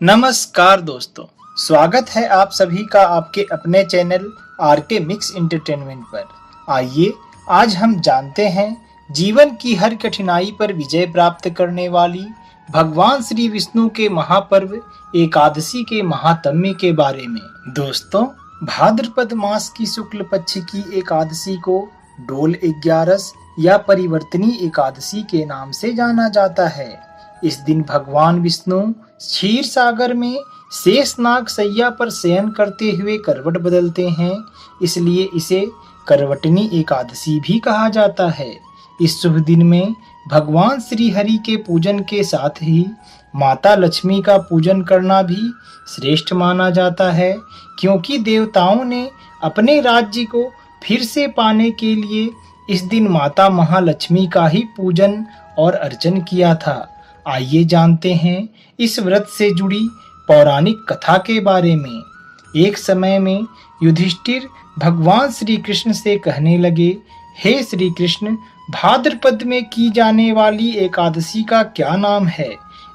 नमस्कार दोस्तों, स्वागत है आप सभी का आपके अपने चैनल आरके मिक्स एंटरटेनमेंट पर। आइए आज हम जानते हैं जीवन की हर कठिनाई पर विजय प्राप्त करने वाली भगवान श्री विष्णु के महापर्व एकादशी के महात्म्य के बारे में। दोस्तों, भाद्रपद मास की शुक्ल पक्ष की एकादशी को डोल 11 या परिवर्तनी एकादशी के नाम से जाना जाता है। इस दिन भगवान विष्णु क्षीर सागर में शेषनाग सैया पर शयन करते हुए करवट बदलते हैं, इसलिए इसे करवटनी एकादशी भी कहा जाता है। इस शुभ दिन में भगवान श्री हरि के पूजन के साथ ही माता लक्ष्मी का पूजन करना भी श्रेष्ठ माना जाता है, क्योंकि देवताओं ने अपने राज्य को फिर से पाने के लिए इस दिन माता महालक्ष्मी का ही पूजन और अर्चन किया था। आइए जानते हैं इस व्रत से जुड़ी पौराणिक कथा के बारे में। एक समय में युधिष्ठिर भगवान श्री कृष्ण से कहने लगे, हे श्री कृष्ण, भाद्रपद में की जाने वाली एकादशी का क्या नाम है?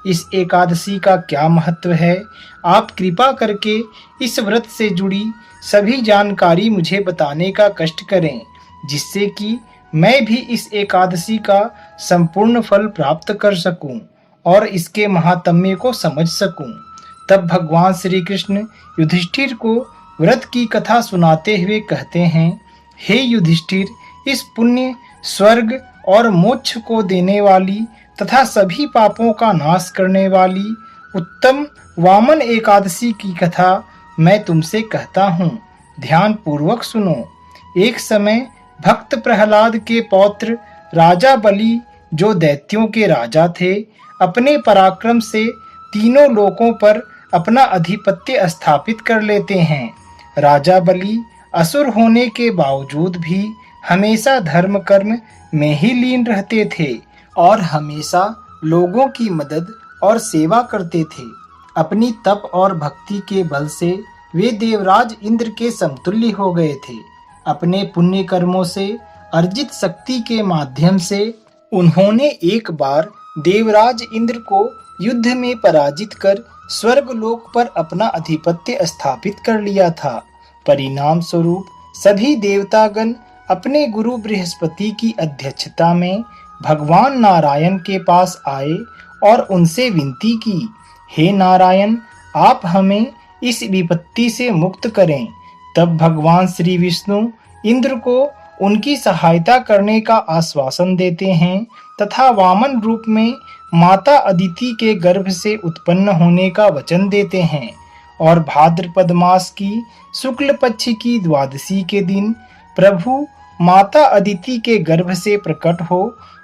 इस एकादशी का क्या महत्व है? आप कृपा करके इस व्रत से जुड़ी सभी जानकारी मुझे बताने का कष्ट करें, जिससे कि मैं भी इस एकादशी का संपूर्ण फल प्राप्त कर सकूं और इसके महात्म्य को समझ सकूं। तब भगवान श्री कृष्ण युधिष्ठिर को व्रत की कथा सुनाते हुए कहते हैं, हे युधिष्ठिर, इस पुण्य, स्वर्ग और मोक्ष को देने वाली तथा सभी पापों का नाश करने वाली उत्तम वामन एकादशी की कथा मैं तुमसे कहता हूँ। ध्यान पूर्वक सुनो। एक समय भक्त प्रहलाद के पौत्र राजा बलि, जो दैत्यों के राजा थे, अपने पराक्रम से तीनों लोकों पर अपना अधिपत्य स्थापित कर लेते हैं। राजा बलि असुर होने के बावजूद भी हमेशा धर्म कर्म में ही लीन रहते थे और हमेशा लोगों की मदद और सेवा करते थे। अपनी तप और भक्ति के बल से वे देवराज इंद्र के समतुल्य हो गए थे। अपने पुण्य कर्मों से अर्जित शक्ति के माध्यम से उन्होंने एक बार देवराज इंद्र को युद्ध में पराजित कर स्वर्गलोक पर अपना अधिपत्य स्थापित कर लिया था। परिणाम स्वरूप सभी देवतागण अपने गुरु बृहस्पति की अध्यक्षता में भगवान नारायण के पास आए और उनसे विनती की, हे नारायण, आप हमें इस विपत्ति से मुक्त करें। तब भगवान श्री विष्णु इंद्र को उनकी सहायता करने का आश्वासन देते हैं तथा वामन रूप में माता अदिति के गर्भ से उत्पन्न होने का वचन देते हैं और भाद्रपद मास की शुक्ल पक्ष की द्वादशी के दिन प्रभु माता अदिति के गर्भ से प्रकट हो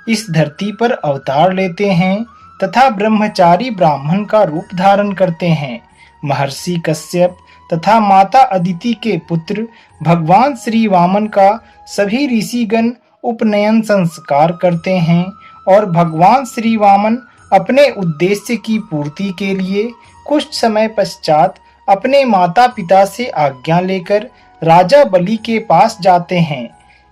इस धरती पर अवतार लेते हैं तथा ब्रह्मचारी ब्राह्मण का रूप धारण करते हैं। महर्षि कश्यप तथा माता अदिति के पुत्र भगवान श्री वामन का सभी ऋषिगण उपनयन संस्कार करते हैं और भगवान श्री वामन अपने उद्देश्य की पूर्ति के लिए कुछ समय पश्चात अपने माता पिता से आज्ञा लेकर राजा बलि के पास जाते हैं।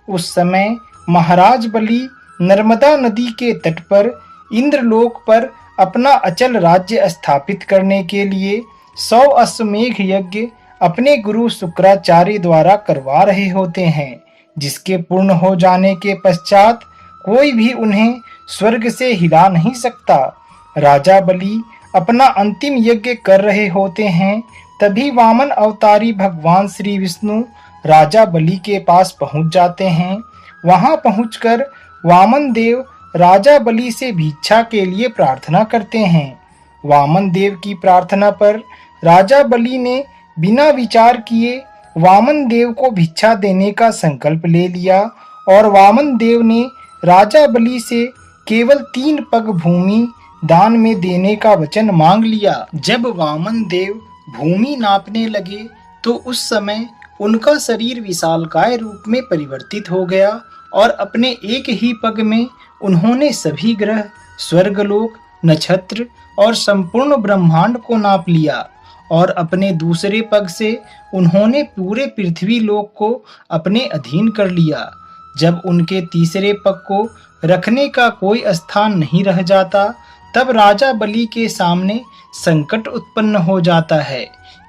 उस समय महाराज बलि नर्मदा नदी के तट पर इंद्रलोक पर अपना अचल राज्य स्थापित करने के लिए 100 अश्वमेघ यज्ञ अपने गुरु शुक्राचार्य द्वारा करवा रहे होते हैं, जिसके पूर्ण हो जाने के पश्चात कोई भी उन्हें स्वर्ग से हिला नहीं सकता। राजा बलि अपना अंतिम यज्ञ कर रहे होते हैं, तभी वामन अवतारी भगवान श्री विष्णु राजा बलि के पास पहुंच जाते हैं। वहां पहुंचकर वामन देव राजा बलि से भिक्षा के लिए प्रार्थना करते हैं। वामन देव की प्रार्थना पर राजा बलि ने बिना विचार किए वामन देव को भिक्षा देने का संकल्प ले लिया और वामन देव ने राजा बलि से केवल 3 पग भूमि दान में देने का वचन मांग लिया। जब वामन देव भूमि नापने लगे तो उस समय उनका शरीर विशालकाय रूप में परिवर्तित हो गया और अपने एक ही पग में उन्होंने सभी ग्रह, स्वर्गलोक, नक्षत्र और संपूर्ण ब्रह्मांड को नाप लिया और अपने दूसरे पग से उन्होंने पूरे पृथ्वी लोक को अपने अधीन कर लिया। जब उनके तीसरे पग को रखने का कोई स्थान नहीं रह जाता, तब राजा बलि के सामने संकट उत्पन्न हो जाता है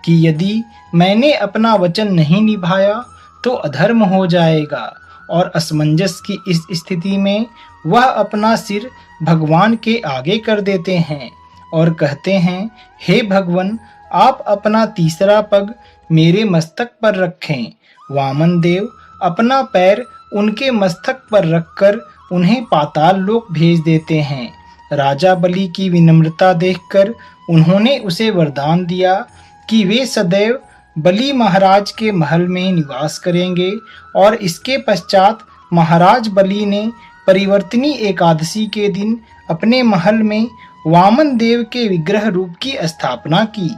कि यदि मैंने अपना वचन नहीं निभाया तो अधर्म हो जाएगा, और असमंजस की इस स्थिति में वह अपना सिर भगवान के आगे कर देते हैं और कहते हैं, हे भगवान, आप अपना तीसरा पग मेरे मस्तक पर रखें। वामन देव अपना पैर उनके मस्तक पर रखकर उन्हें पाताल लोक भेज देते हैं। राजा बलि की विनम्रता देखकर उन्होंने उसे वरदान दिया कि वे सदैव बलि महाराज के महल में निवास करेंगे, और इसके पश्चात महाराज बलि ने परिवर्तनी एकादशी के दिन अपने महल में वामन देव के विग्रह रूप की स्थापना की।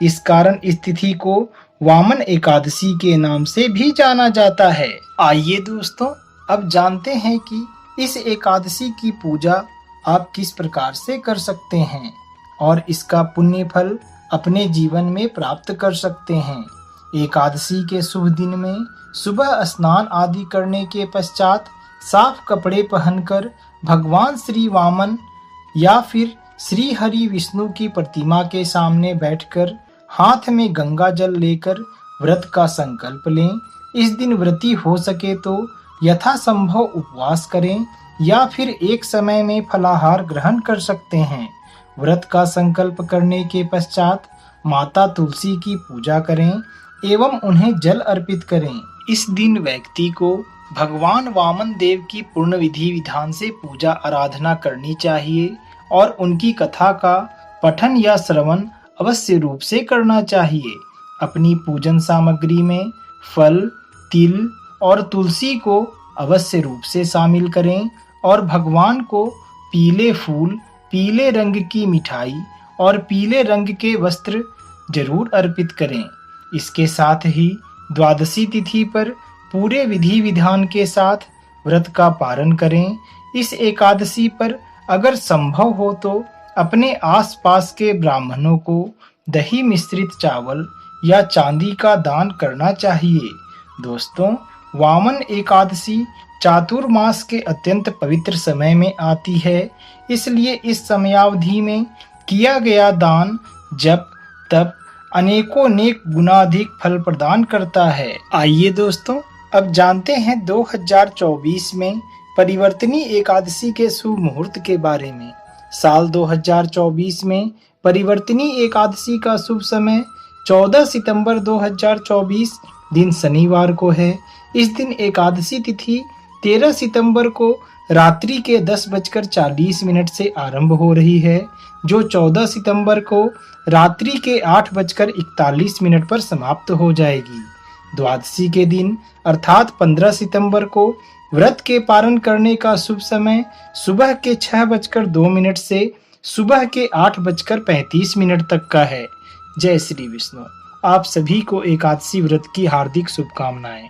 इस कारण इस तिथि को वामन एकादशी के नाम से भी जाना जाता है। आइए दोस्तों, अब जानते हैं कि इस एकादशी की पूजा आप किस प्रकार से कर सकते हैं और इसका पुण्य फल अपने जीवन में प्राप्त कर सकते हैं। एकादशी के शुभ दिन में सुबह स्नान आदि करने के पश्चात साफ कपड़े पहनकर भगवान श्री वामन या फिर श्री हरि विष्णु की प्रतिमा के सामने बैठकर हाथ में गंगा जल लेकर व्रत का संकल्प लें। इस दिन व्रती हो सके तो यथासंभव उपवास करें या फिर एक समय में फलाहार ग्रहण कर सकते हैं। व्रत का संकल्प करने के पश्चात माता तुलसी की पूजा करें एवं उन्हें जल अर्पित करें। इस दिन व्यक्ति को भगवान वामन देव की पूर्ण विधि विधान से पूजा आराधना करनी चाहिए और उनकी कथा का पठन या श्रवण अवश्य रूप से करना चाहिए। अपनी पूजन सामग्री में फल, तिल और तुलसी को अवश्य रूप से शामिल करें और भगवान को पीले फूल, पीले रंग की मिठाई और पीले रंग के वस्त्र जरूर अर्पित करें। इसके साथ ही द्वादशी तिथि पर पूरे विधि विधान के साथ व्रत का पारण करें। इस एकादशी पर अगर संभव हो तो अपने आसपास के ब्राह्मणों को दही मिश्रित चावल या चांदी का दान करना चाहिए। दोस्तों, वामन एकादशी चातुर्मास के अत्यंत पवित्र समय में आती है, इसलिए इस समयावधि में किया गया दान जप तप अनेकों नेक गुणाधिक फल प्रदान करता है। आइए दोस्तों, अब जानते हैं 2024 में परिवर्तनी एकादशी के शुभ मुहूर्त के बारे में। साल 2024 में परिवर्तनी एकादशी का शुभ समय 14 सितंबर 2024 दिन शनिवार को है। इस दिन एकादशी तिथि 13 सितंबर को रात्रि के 10:40 से आरंभ हो रही है, जो 14 सितंबर को रात्रि के 8:41 पर समाप्त हो जाएगी। द्वादशी के दिन अर्थात 15 सितंबर को व्रत के पारण करने का शुभ समय सुबह के 6:02 से सुबह के 8:35 तक का है। जय श्री विष्णु। आप सभी को एकादशी व्रत की हार्दिक शुभकामनाएं।